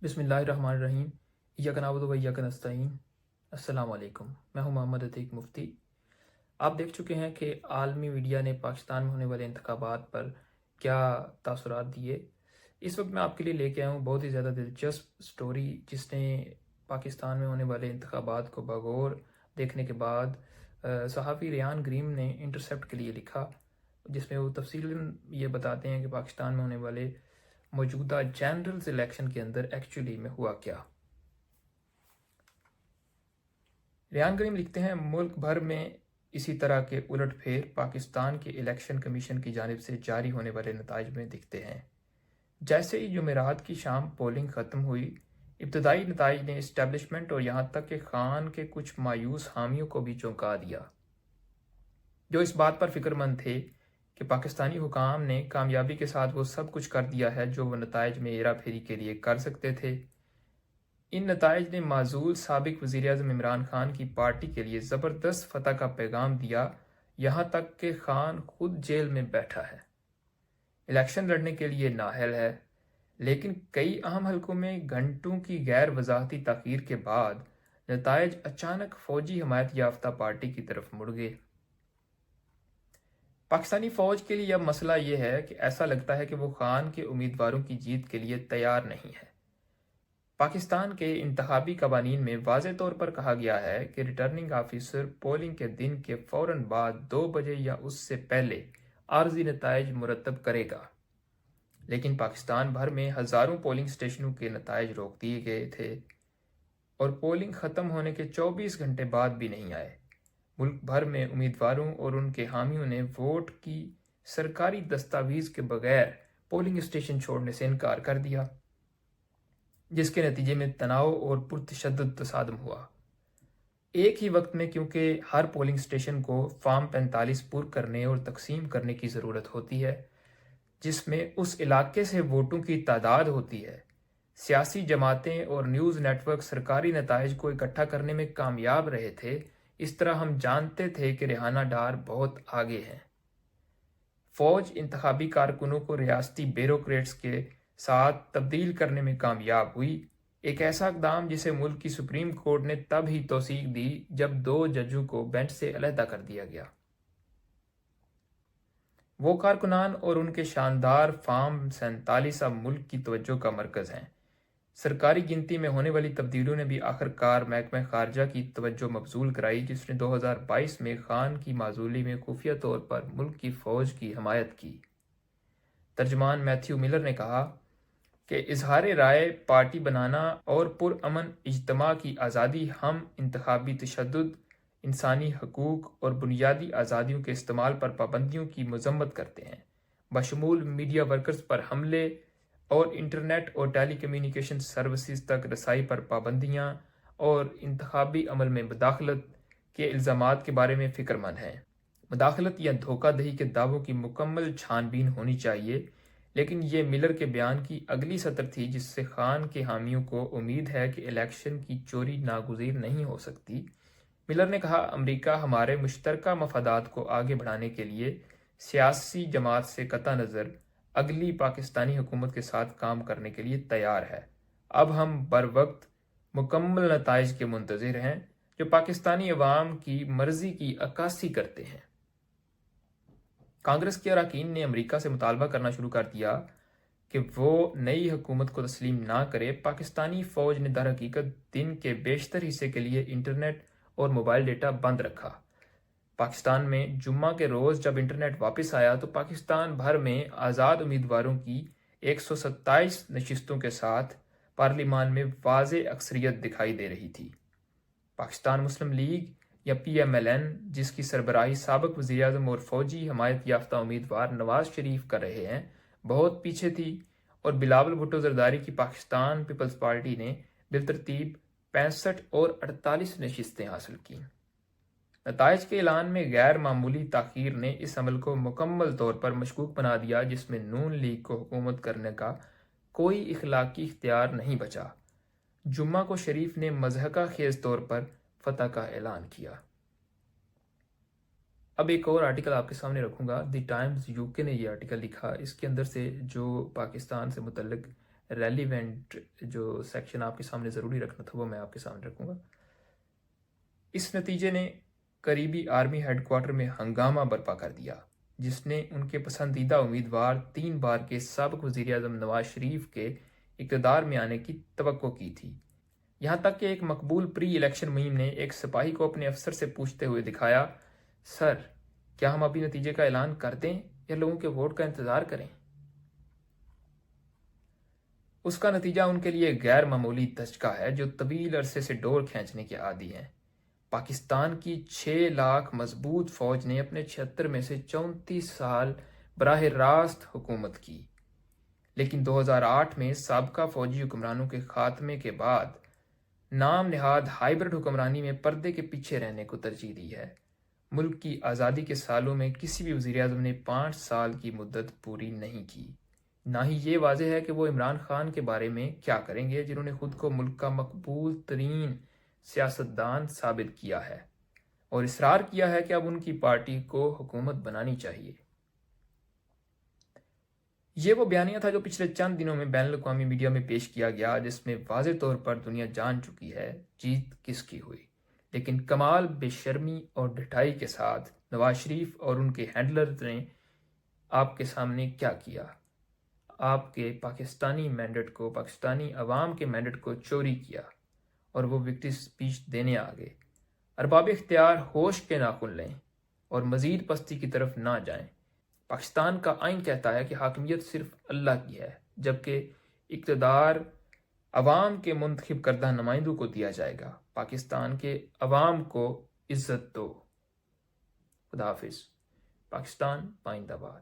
बिस्मिल्लाहिर्रहमानिर्रहीम। इय्याक नअबुदु व इय्याक नस्तईन। अस्सलाम वालेकुम। मैं हूं मोहम्मद अतीक मुफ्ती। आप देख चुके हैं कि आलमी मीडिया ने पाकिस्तान में होने वाले इंतखाबात पर क्या तासुरात दिए। इस वक्त मैं आपके लिए लेके आया हूँ बहुत ही ज़्यादा दिलचस्प स्टोरी, जिसने पाकिस्तान में होने वाले इंतखाबात को बगौर देखने के बाद सहाफ़ी रेहान ग्रीम ने इंटरसेप्ट के लिए लिखा, जिसमें वो तफसीलन ये बताते हैं कि पाकिस्तान में होने वाले मौजूदा जनरल इलेक्शन के अंदर एक्चुअली में हुआ क्या। रेहान करीम लिखते हैं, मुल्क भर में इसी तरह के उलटफेर पाकिस्तान के इलेक्शन कमीशन की जानिब से जारी होने वाले नताइज में दिखते हैं। जैसे ही जुमेरात की शाम पोलिंग ख़त्म हुई, इब्तदाई नताइज ने इस्टेब्लिशमेंट और यहाँ तक कि खान के कुछ मायूस हामियों को भी चौंका दिया, जो इस बात पर फिक्रमंद थे कि पाकिस्तानी हुकाम ने कामयाबी के साथ वो सब कुछ कर दिया है जो वो नताइज में हेरा फेरी के लिए कर सकते थे। इन नताइज ने माजूल साबिक वज़ीर-ए-आज़म इमरान खान की पार्टी के लिए ज़बरदस्त फतह का पैगाम दिया, यहाँ तक कि खान खुद जेल में बैठा है, इलेक्शन लड़ने के लिए नाअहल है। लेकिन कई अहम हलकों में घंटों की गैर वजाहती ताख़ीर के बाद नताइज अचानक फौजी हमायत याफ्ता पार्टी की तरफ मुड़ गए। पाकिस्तानी फ़ौज के लिए अब मसला ये है कि ऐसा लगता है कि वो खान के उम्मीदवारों की जीत के लिए तैयार नहीं है। पाकिस्तान के इंतखाबी कवानीन में वाज़े तौर पर कहा गया है कि रिटर्निंग ऑफिसर पोलिंग के दिन के फ़ौरन बाद 2 बजे या उससे पहले आर्जी नताइज मुरतब करेगा। लेकिन पाकिस्तान भर में हज़ारों पोलिंग स्टेशनों के नताइज रोक दिए गए थे और पोलिंग ख़त्म होने के 24 घंटे बाद भी नहीं आए। मुल्क भर में उम्मीदवारों और उनके हामियों ने वोट की सरकारी दस्तावेज़ के बगैर पोलिंग स्टेशन छोड़ने से इनकार कर दिया, जिसके नतीजे में तनाव और पुरतशद्दुद तसादम हुआ। एक ही वक्त में, क्योंकि हर पोलिंग स्टेशन को फॉर्म 45 पुर करने और तकसीम करने की ज़रूरत होती है, जिसमें उस इलाके से वोटों की तादाद होती है, सियासी जमातें और न्यूज़ नेटवर्क सरकारी नताइज को इकट्ठा करने में कामयाब रहे थे। इस तरह हम जानते थे कि रेहाना डार बहुत आगे हैं। फौज इंतखाबी कारकुनों को रियासती ब्यूरोक्रेट्स के साथ तब्दील करने में कामयाब हुई, एक ऐसा इकदाम जिसे मुल्क की सुप्रीम कोर्ट ने तब ही तौसीक दी जब 2 जजों को बेंच से अलहदा कर दिया गया। वो कारकुनान और उनके शानदार फार्म 47 अब मुल्क की तवज्जो का मरकज़ हैं। सरकारी गिनती में होने वाली तब्दीलियों ने भी आखिरकार महकमा खारजा की तवज्जो मबजूल कराई, जिसने 2022 में खान की माजूली में खुफिया तौर पर मुल्क की फ़ौज की हमायत की। तर्जमान मैथ्यू मिलर ने कहा कि इजहार राय, पार्टी बनाना और पुरअमन इज्तिमा की आज़ादी हम इंतखाबी तशद्दुद, इंसानी हकूक और बुनियादी आज़ादियों के इस्तेमाल पर पाबंदियों की मजम्मत करते हैं, बशमूल मीडिया वर्कर्स पर हमले और इंटरनेट और टेली कम्युनिकेशन सर्विसेज तक रसाई पर पाबंदियाँ और इंतखाबी अमल में मदाखलत के इल्ज़ामात के बारे में फ़िक्रमंद हैं। मदाखलत या धोखाधही के दावों की मुकम्मल छानबीन होनी चाहिए। लेकिन ये मिलर के बयान की अगली सतर थी, जिससे खान के हामियों को उम्मीद है कि इलेक्शन की चोरी नागुज़ीर नहीं हो सकती। मिलर ने कहा, अमरीका हमारे मुश्तरका मफादात को आगे बढ़ाने के लिए सियासी जमात से कता नज़र अगली पाकिस्तानी हुकूमत के साथ काम करने के लिए तैयार है। अब हम बर वक्त मुकम्मल नताइज के मुंतज़िर हैं जो पाकिस्तानी अवाम की मर्जी की अक्कासी करते हैं। कांग्रेस के अरकान ने अमरीका से मुतालबा करना शुरू कर दिया कि वो नई हुकूमत को तस्लीम ना करे। पाकिस्तानी फ़ौज ने दर हकीकत दिन के बेशतर हिस्से के लिए इंटरनेट और मोबाइल डेटा बंद रखा। पाकिस्तान में जुम्मा के रोज़ जब इंटरनेट वापस आया तो पाकिस्तान भर में आज़ाद उम्मीदवारों की 127 नशिस्तों के साथ पार्लिमान में वाज़े अक्सरियत दिखाई दे रही थी। पाकिस्तान मुस्लिम लीग या PMLN, जिसकी सरबराही साबिक वज़ीर-ए-आज़म और फ़ौजी हमायत याफ्ता उम्मीदवार नवाज शरीफ कर रहे हैं, बहुत पीछे थी और बिलावल भुट्टो ज़रदारी की पाकिस्तान पीपल्स पार्टी ने बिलतरतीब 65 और 48 नशिस्तें हासिल की। नताइज के ऐलान में गैर मामूली ताख़ीर ने इस अमल को मुकम्मल तौर पर मशकूक बना दिया, जिसमें नून लीग को हुकूमत करने का कोई इखलाकी इख्तियार नहीं बचा। जुम्मा को शरीफ ने मज़हका खेज तौर पर फतह का ऐलान किया। अब एक और आर्टिकल आपके सामने रखूंगा। द टाइम्स UK ने यह आर्टिकल लिखा। इसके अंदर से जो पाकिस्तान से मुतल्लिक ریلیونٹ جو سیکشن آپ کے سامنے ضروری رکھنا تھا وہ میں آپ کے سامنے رکھوں گا۔ اس نتیجے نے قریبی آرمی ہیڈ کوارٹر میں ہنگامہ برپا کر دیا، جس نے ان کے پسندیدہ امیدوار 3 بار کے سابق وزیر اعظم نواز شریف کے اقتدار میں آنے کی توقع کی تھی۔ یہاں تک کہ ایک مقبول پری الیکشن مہم نے ایک سپاہی کو اپنے افسر سے پوچھتے ہوئے دکھایا، سر کیا ہم ابھی نتیجے کا اعلان کر دیں یا لوگوں کے ووٹ کا انتظار کریں؟ اس کا نتیجہ ان کے لیے غیر معمولی دھچکا ہے جو طویل عرصے سے ڈور کھینچنے کے عادی ہیں۔ پاکستان کی 6 لاکھ مضبوط فوج نے اپنے 76 میں سے 34 سال براہ راست حکومت کی، لیکن 2008 میں سابقہ فوجی حکمرانوں کے خاتمے کے بعد نام نہاد ہائیبرڈ حکمرانی میں پردے کے پیچھے رہنے کو ترجیح دی ہے۔ ملک کی آزادی کے سالوں میں کسی بھی وزیر اعظم نے 5 سال کی مدت پوری نہیں کی، نہ ہی یہ واضح ہے کہ وہ عمران خان کے بارے میں کیا کریں گے، جنہوں نے خود کو ملک کا مقبول ترین سیاستدان ثابت کیا ہے اور اصرار کیا ہے کہ اب ان کی پارٹی کو حکومت بنانی چاہیے۔ یہ وہ بیانیہ تھا جو پچھلے چند دنوں میں بین الاقوامی میڈیا میں پیش کیا گیا، جس میں واضح طور پر دنیا جان چکی ہے جیت کس کی ہوئی، لیکن کمال بے شرمی اور ڈھٹائی کے ساتھ نواز شریف اور ان کے ہینڈلرز نے آپ کے سامنے کیا کیا؟ آپ کے پاکستانی مینڈیٹ کو، پاکستانی عوام کے مینڈیٹ کو چوری کیا اور وہ وکٹری سپیچ دینے آگے۔ ارباب اختیار ہوش کے ناخن لیں اور مزید پستی کی طرف نہ جائیں۔ پاکستان کا آئین کہتا ہے کہ حاکمیت صرف اللہ کی ہے، جبکہ اقتدار عوام کے منتخب کردہ نمائندوں کو دیا جائے گا۔ پاکستان کے عوام کو عزت دو۔ خدا حافظ۔ پاکستان پائندہ باد۔